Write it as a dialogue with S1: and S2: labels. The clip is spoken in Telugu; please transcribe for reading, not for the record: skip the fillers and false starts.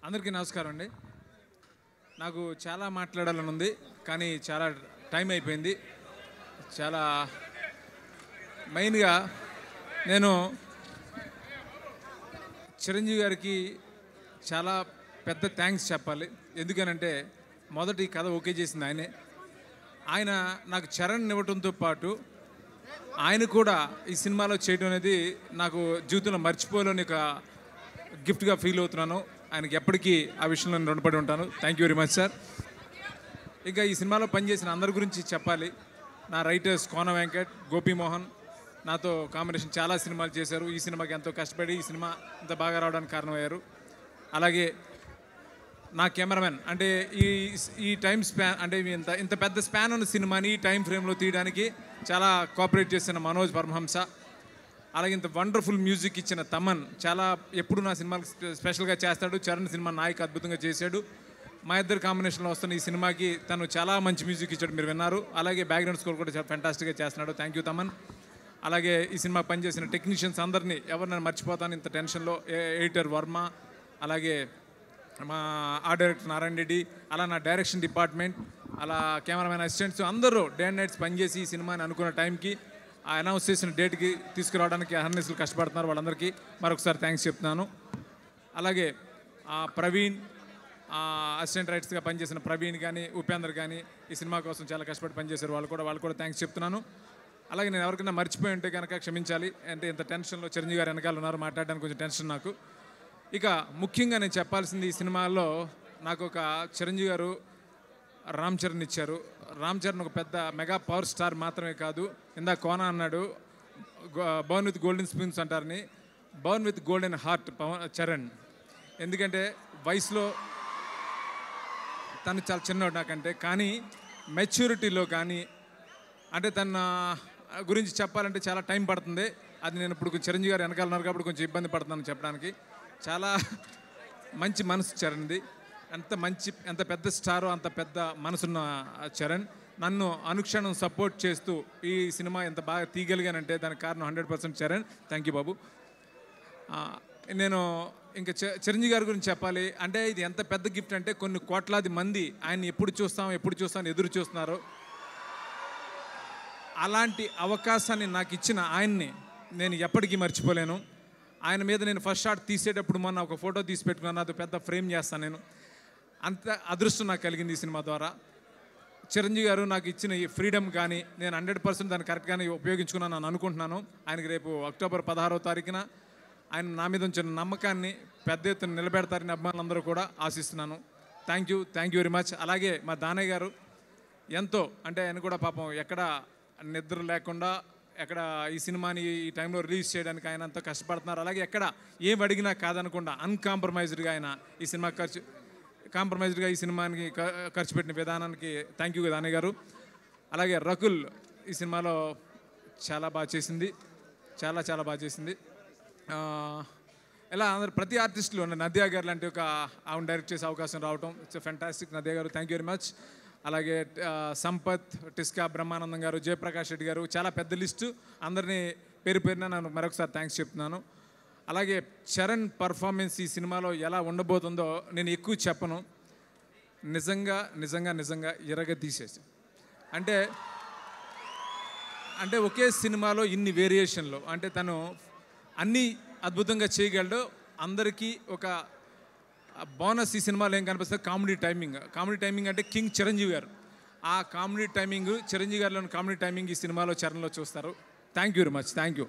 S1: అందరికీ నమస్కారం అండి. నాకు చాలా మాట్లాడాలని ఉంది, కానీ చాలా టైం అయిపోయింది. చాలా మెయిన్గా నేను చిరంజీవి గారికి చాలా పెద్ద థ్యాంక్స్ చెప్పాలి. ఎందుకనంటే మొదటి కథ ఓకే చేసింది ఆయనే. ఆయన నాకు చరణ్ ఇవ్వడంతో పాటు ఆయన కూడా ఈ సినిమాలో చేయడం అనేది నాకు జీవితంలో మర్చిపోలేని ఒక గిఫ్ట్గా ఫీల్ అవుతున్నాను. ఆయనకి ఎప్పటికీ ఆ విషయంలో నేను రుణపడి ఉంటాను. Thank you very much sir. ఇంకా ఈ సినిమాలో పనిచేసిన అందరి గురించి చెప్పాలి. నా రైటర్స్ కోన వెంకట్, గోపీమోహన్ నాతో కాంబినేషన్ చాలా సినిమాలు చేశారు. ఈ సినిమాకి ఎంతో కష్టపడి ఈ సినిమా ఇంత బాగా రావడానికి కారణమయ్యారు. అలాగే నా కెమెరామెన్, అంటే ఈ టైం స్పాన్, అంటే ఇంత పెద్ద స్పాన్ ఉన్న సినిమాని ఈ టైం ఫ్రేమ్లో తీయడానికి చాలా కోఆపరేట్ చేసిన మనోజ్ పరమహంస. అలాగే ఇంత వండర్ఫుల్ మ్యూజిక్ ఇచ్చిన తమన్, చాలా ఎప్పుడు నా సినిమాకి స్పెషల్గా చేస్తాడు. చరణ్ సినిమా నాయక్ అద్భుతంగా చేశాడు. మా ఇద్దరు కాంబినేషన్లో వస్తున్న ఈ సినిమాకి తను చాలా మంచి మ్యూజిక్ ఇచ్చాడు, మీరు విన్నారు. అలాగే బ్యాక్గ్రౌండ్ స్కోర్ కూడా చాలా ఫెంటాస్టిక్గా చేస్తున్నాడు. Thank you Thaman. అలాగే ఈ సినిమా పనిచేసిన టెక్నీషియన్స్ అందరినీ ఎవరు నేను మర్చిపోతాను ఇంత టెన్షన్లో. ఎడిటర్ వర్మ, అలాగే మా ఆర్ట్ డైరెక్టర్ నారాయణ రెడ్డి, అలా నా డైరెక్షన్ డిపార్ట్మెంట్, అలా కెమెరామెన్ అసిస్టెంట్స్ అందరూ డే అండ్ నైట్స్ పనిచేసి ఈ సినిమాని అనుకున్న టైంకి అనౌన్స్ చేసిన డేట్కి తీసుకురావడానికి అహర్నిశలు కష్టపడుతున్నారు. వాళ్ళందరికీ మరొకసారి థ్యాంక్స్ చెప్తున్నాను. అలాగే ప్రవీణ్, అసిస్టెంట్ రైటర్స్గా పనిచేసిన ప్రవీణ్ కానీ ఉపేందర్ కానీ ఈ సినిమా కోసం చాలా కష్టపడి పనిచేశారు. వాళ్ళు కూడా థ్యాంక్స్ చెప్తున్నాను. అలాగే నేను ఎవరికైనా మర్చిపోయి ఉంటే కనుక క్షమించాలి. అంటే ఇంత టెన్షన్లో చిరంజీవి గారు వెనకాల ఉన్నారు, మాట్లాడడానికి కొంచెం టెన్షన్ నాకు. ఇక ముఖ్యంగా నేను చెప్పాల్సింది, ఈ సినిమాల్లో నాకు ఒక చిరంజీవి గారు రామ్ చరణ్ ఇచ్చారు. రామ్ చరణ్ ఒక పెద్ద మెగా పవర్ స్టార్ మాత్రమే కాదు. ఇందాక కోన అన్నాడు బర్న్ విత్ గోల్డెన్ స్పూన్స్ అంటారని, burn with golden heart Charan. ఎందుకంటే వయసులో తను చాలా చిన్నవాడు నాకంటే, కానీ మెచ్యూరిటీలో కానీ, అంటే తన గురించి చెప్పాలంటే చాలా టైం పడుతుంది. అది నేను ఇప్పుడు చిరంజీవి గారు వెనకాల ఉన్నారు కాబట్టి కొంచెం ఇబ్బంది పడుతున్నాను చెప్పడానికి. చాలా మంచి మనసు చరణ్ది. ఎంత పెద్ద స్టారో అంత పెద్ద మనసున్న చరణ్ నన్ను అనుక్షణం సపోర్ట్ చేస్తూ ఈ సినిమా ఎంత బాగా తీయగలిగానంటే దానికి కారణం 100% చరణ్. థ్యాంక్ యూ బాబు. నేను ఇంకా చిరంజీవి గారి గురించి చెప్పాలి అంటే ఇది ఎంత పెద్ద గిఫ్ట్ అంటే కొన్ని కోట్లాది మంది ఆయన్ని ఎప్పుడు చూస్తాం ఎదురు చూస్తున్నారు. అలాంటి అవకాశాన్ని నాకు ఇచ్చిన ఆయన్ని నేను ఎప్పటికీ మర్చిపోలేను. ఆయన మీద నేను ఫస్ట్ షాట్ తీసేటప్పుడు మొన్న ఒక ఫోటో తీసి పెట్టుకున్నాను, అది పెద్ద ఫ్రేమ్ చేస్తాను నేను. అంత అదృష్టం నాకు కలిగింది ఈ సినిమా ద్వారా. చిరంజీవి గారు నాకు ఇచ్చిన ఈ ఫ్రీడమ్ కానీ నేను 100% దాన్ని కరెక్ట్గానే ఉపయోగించుకున్నాను అని అనుకుంటున్నాను. ఆయనకి రేపు అక్టోబర్ 16వ తారీఖున ఆయన నా మీద ఉంచిన నమ్మకాన్ని పెద్ద ఎత్తున నిలబెడతారని అభిమానులందరూ కూడా ఆశిస్తున్నాను. Thank you very much. అలాగే మా దానయ్య గారు ఎంతో, అంటే ఆయన కూడా పాపం ఎక్కడ నిద్ర లేకుండా ఎక్కడ ఈ సినిమాని ఈ టైంలో రిలీజ్ చేయడానికి ఆయన అంతా కష్టపడుతున్నారు. అలాగే ఎక్కడ ఏం అడిగినా కాదనకుండా అన్కాంప్రమైజ్డ్గా ఆయన ఈ సినిమా కాంప్రమైజ్డ్గా ఈ సినిమానికి ఖర్చు పెట్టిన విధానానికి థ్యాంక్ యూ దానయ్య గారు. అలాగే రకుల్ ఈ సినిమాలో చాలా బాగా చేసింది, చాలా బాగా చేసింది. ఇలా అందరు ప్రతి ఆర్టిస్టులు ఉన్న నద్యా గారు లాంటి ఒక ఆవిడ డైరెక్ట్ చేసే అవకాశం రావటం ఇట్స్ ఫెంటాస్టిక్. నద్యా గారు థ్యాంక్ యూ వెరీ మచ్. అలాగే సంపత్, టిస్కా, బ్రహ్మానందం గారు, జయప్రకాష్ రెడ్డి గారు, చాలా పెద్ద లిస్టు. అందరినీ పేరున నేను మరొకసారి థ్యాంక్స్ చెప్తున్నాను. అలాగే చరణ్ పర్ఫార్మెన్స్ ఈ సినిమాలో ఎలా ఉండబోతుందో నేను ఎక్కువ చెప్పను. నిజంగా ఇరగదీసేసి అంటే ఒకే సినిమాలో ఇన్ని వేరియేషన్లు, అంటే తను అన్నీ అద్భుతంగా చేయగలడు. అందరికీ ఒక బోనస్ ఈ సినిమాలో ఏం కనిపిస్తుంది, కామెడీ టైమింగ్ అంటే కింగ్ చిరంజీవి గారు. ఆ కామెడీ టైమింగ్, చిరంజీవి గారిలోని కామెడీ టైమింగ్ ఈ సినిమాలో చరణ్లో చూస్తారు. Thank you very much. Thank you.